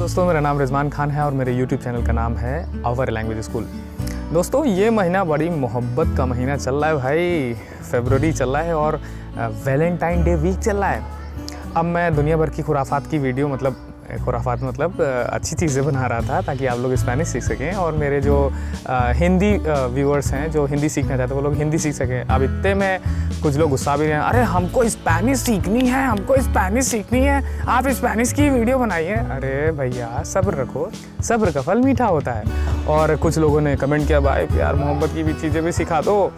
दोस्तों, मेरा नाम रिजवान खान है और मेरे YouTube चैनल का नाम है आवर लैंग्वेज स्कूल। दोस्तों, ये महीना बड़ी मोहब्बत का महीना चल रहा है भाई। फरवरी चल रहा है और वैलेंटाइन डे वीक चल रहा है। अब मैं दुनिया भर की खुराफात की वीडियो मतलब अच्छी चीज़ें बना रहा था ताकि आप लोग स्पेनिश सीख सकें और मेरे जो हिंदी व्यूअर्स हैं जो हिंदी सीखना चाहते हैं वो लोग हिंदी सीख सकें। अब इतने में कुछ लोग गुस्सा भी रहे हैं, अरे हमको स्पेनिश सीखनी है, आप स्पेनिश की वीडियो बनाइए। अरे भैया सब्र रखो, सब्र का फल मीठा होता है। और कुछ लोगों ने कमेंट किया, भाई प्यार मोहब्बत की भी चीज़ें भी सिखा दो।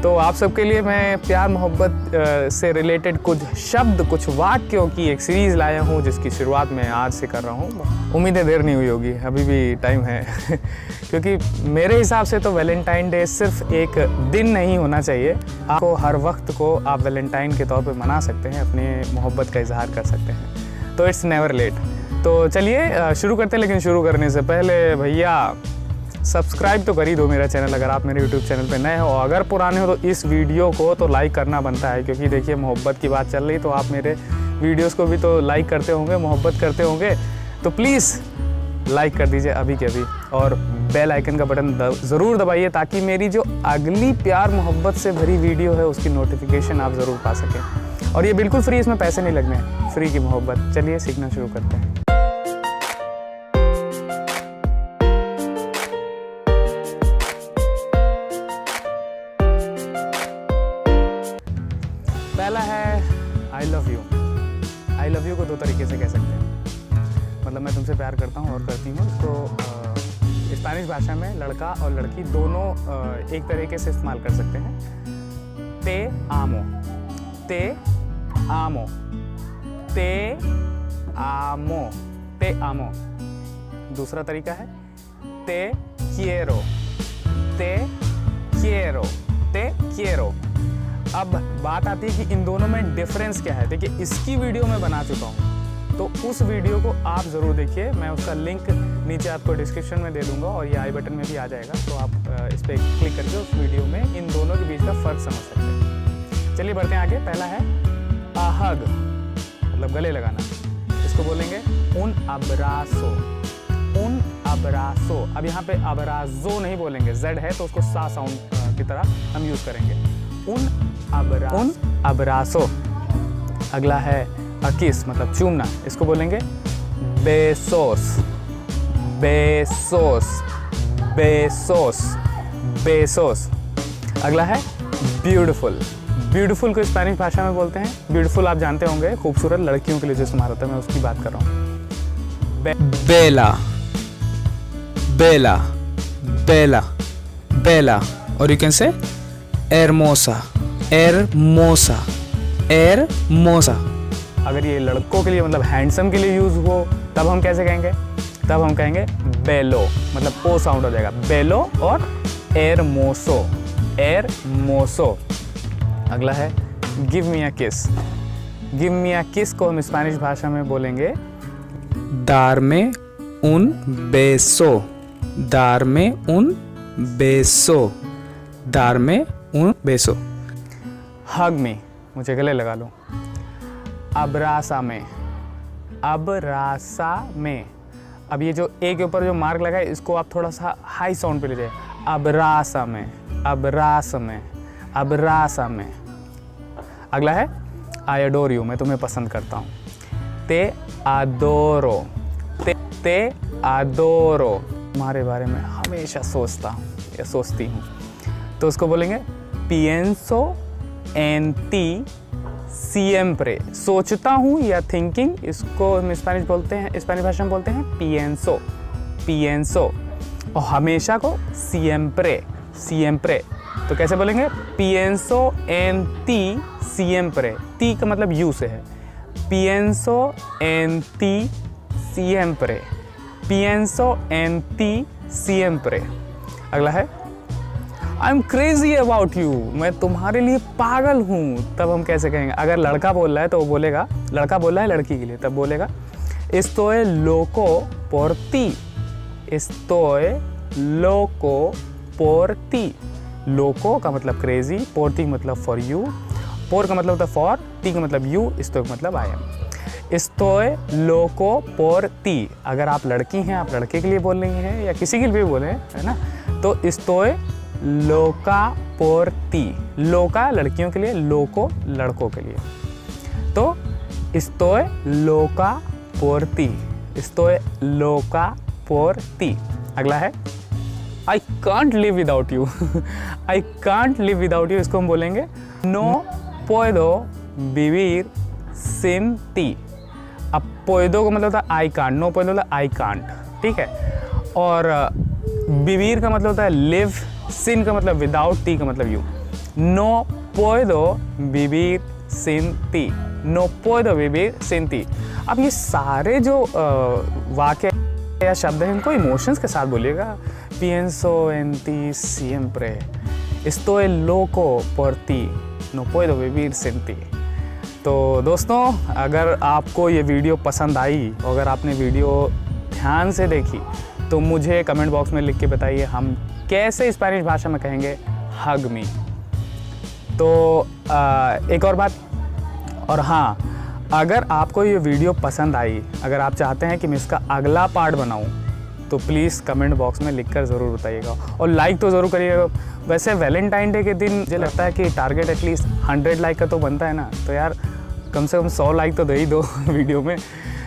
तो आप सबके लिए मैं प्यार मोहब्बत से रिलेटेड कुछ शब्द, कुछ वाक्यों की एक सीरीज़ लाया हूँ जिसकी शुरुआत मैं आज से कर रहा हूँ। उम्मीद है देर नहीं हुई होगी, अभी भी टाइम है क्योंकि मेरे हिसाब से तो वैलेंटाइन डे सिर्फ एक दिन नहीं होना चाहिए। आपको हर वक्त को आप वैलेंटाइन के तौर पे मना सकते हैं, अपने मोहब्बत का इजहार कर सकते हैं। तो इट्स नेवर लेट। तो चलिए शुरू करते हैं, लेकिन शुरू करने से पहले भैया सब्सक्राइब तो कर ही दो मेरा चैनल अगर आप मेरे यूट्यूब चैनल पे नए हो। अगर पुराने हो तो इस वीडियो को तो लाइक करना बनता है, क्योंकि देखिए मोहब्बत की बात चल रही तो आप मेरे वीडियोस को भी तो लाइक करते होंगे, मोहब्बत करते होंगे। तो प्लीज़ लाइक कर दीजिए अभी के अभी और बेल आइकन का बटन ज़रूर दबाइए ताकि मेरी जो अगली प्यार मोहब्बत से भरी वीडियो है उसकी नोटिफिकेशन आप ज़रूर पा सकें। और ये बिल्कुल फ्री, इसमें पैसे नहीं लगने, फ्री की मोहब्बत। चलिए सीखना शुरू करते हैं। पहला है I love you. I love you को दो तरीके से कह सकते हैं, मतलब मैं तुमसे प्यार करता हूँ और करती हूँ। तो स्पेनिश भाषा में लड़का और लड़की दोनों एक तरीके से इस्तेमाल कर सकते हैं। ते आमो, ते आमो, ते आमो, ते आमो। दूसरा तरीका है ते quiero, ते quiero, ते quiero। अब बात आती है कि इन दोनों में डिफरेंस क्या है। देखिए, इसकी वीडियो मैं बना चुका हूँ, तो उस वीडियो को आप ज़रूर देखिए। मैं उसका लिंक नीचे आपको डिस्क्रिप्शन में दे दूंगा और ये आई बटन में भी आ जाएगा, तो आप इस पर क्लिक करके उस वीडियो में इन दोनों के बीच का फ़र्क समझ सकते हैं। चलिए बढ़ते हैं आगे। पहला है आहग, मतलब गले लगाना। इसको बोलेंगे उन अब्रासो, उन अब्रासो। अब यहाँ पे अब्राजो नहीं बोलेंगे, जेड है तो उसको सा साउंड की तरह हम यूज़ करेंगे। उन अब्रासो। अगला है किस, मतलब चूमना। इसको बोलेंगे बेसोस, बेसोस, बेसोस, बेसोस। अगला है ब्यूटीफुल। ब्यूटीफुल को स्पेनिश भाषा में बोलते हैं, ब्यूटीफुल आप जानते होंगे, खूबसूरत लड़कियों के लिए जो इस्तेमाल होता है, मैं उसकी बात कर रहा हूँ। बेला, बेला, बेला, बेला। और you can say hermosa, hermosa, hermosa। अगर ये लड़कों के लिए मतलब हैंडसम के लिए यूज़ हो तब हम कैसे कहेंगे? तब हम कहेंगे बेलो, मतलब ओ साउंड हो जाएगा, बेलो और hermoso, hermoso। अगला है गिव मी अ किस। गिव मी अ किस को हम स्पेनिश भाषा में बोलेंगे darme un beso, darme un beso, darme un beso। हग में, मुझे गले लगा लो। अब्रासा में, अब्रासा में। अब ये जो ए के ऊपर जो मार्क लगा है इसको आप थोड़ा सा हाई साउंड पे ले जाइए। अब्रासा में, अब्रासा में, अब्रासा में। अगला है आई अडोर यू, मैं तुम्हें पसंद करता हूँ। ते आदोरो, ते आदोरो। तुम्हारे बारे में हमेशा सोचता हूँ या सोचती हूँ, तो उसको बोलेंगे पिएंसो एन टी सिएम्प्रे। सोचता हूँ या थिंकिंग, इसको हम स्पेनिश बोलते हैं, स्पेनिश भाषा में बोलते हैं पिएंसो, पिएंसो। और हमेशा को सिएम्प्रे, सिएम्प्रे। तो कैसे बोलेंगे? पिएंसो एन टी सिएम्प्रे। टी का मतलब यू से है। पिएंसो एन टी सिएम्प्रे, पिएंसो एन टी सिएम्प्रे। अगला है I am crazy about you, मैं तुम्हारे लिए पागल हूँ। तब हम कैसे कहेंगे? अगर लड़का बोल रहा है तो वो बोलेगा, लड़का बोल रहा है लड़की के लिए, तब बोलेगा estoy loco por ti, estoy loco por ti। लोको का मतलब क्रेजी, पोर ती मतलब फॉर यू, पोर का मतलब होता है फॉर, टी का मतलब यू, इस्तो का मतलब I am. estoy loco por ti। अगर आप लड़की हैं, आप लड़के के लिए बोल रही हैं या किसी के लिए भी बोले, है ना, तो estoy loca por ti। लोका लड़कियों के लिए, लोको लड़कों के लिए। तो estoy loca por ti, estoy loca por ti। अगला है I can't live without you। I can't live without you, इसको हम बोलेंगे no puedo vivir sin ti। अब puedo का मतलब होता है I can't, no puedo होता है I can't, ठीक है। और vivir का मतलब होता है live, sin का मतलब without, ti का मतलब you। no puedo vivir sin ti, no puedo vivir sin ti। अब ये सारे जो वाक्य या शब्द हैं इनको इमोशंस के साथ बोलिएगा। pienso en ti siempre, estoy loco por ti, no puedo vivir sin ti। तो दोस्तों, अगर आपको ये वीडियो पसंद आई, अगर आपने वीडियो ध्यान से देखी, तो मुझे कमेंट बॉक्स में लिख के बताइए हम कैसे स्पेनिश भाषा में कहेंगे हग मी। तो एक और बात, और हाँ, अगर आपको ये वीडियो पसंद आई, अगर आप चाहते हैं कि मैं इसका अगला पार्ट बनाऊं, तो प्लीज़ कमेंट बॉक्स में लिखकर ज़रूर बताइएगा और लाइक तो ज़रूर करिएगा। वैसे वैलेंटाइन डे के दिन मुझे लगता है कि टारगेट एटलीस्ट 100 लाइक का तो बनता है ना, तो यार कम से कम 100 लाइक तो दे ही दो वीडियो में।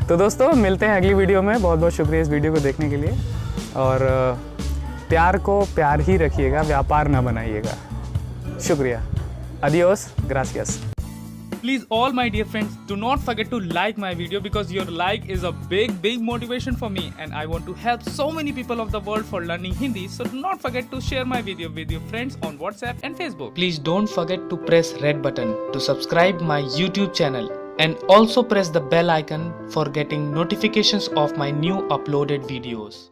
तो दोस्तों, मिलते हैं अगली वीडियो में। बहुत बहुत शुक्रिया इस वीडियो को देखने के लिए, और प्यार को प्यार ही रखिएगा, व्यापार ना बनाइएगा। शुक्रिया। Adios, gracias। Please, all my dear friends, do not forget to like my video because your like is a big motivation for me, and I want to help so many people of the world for learning Hindi. So do not forget to share my video with your friends on WhatsApp and Facebook. Please don't forget to press red button to subscribe my YouTube channel, and also press the bell icon for getting notifications of my new uploaded videos.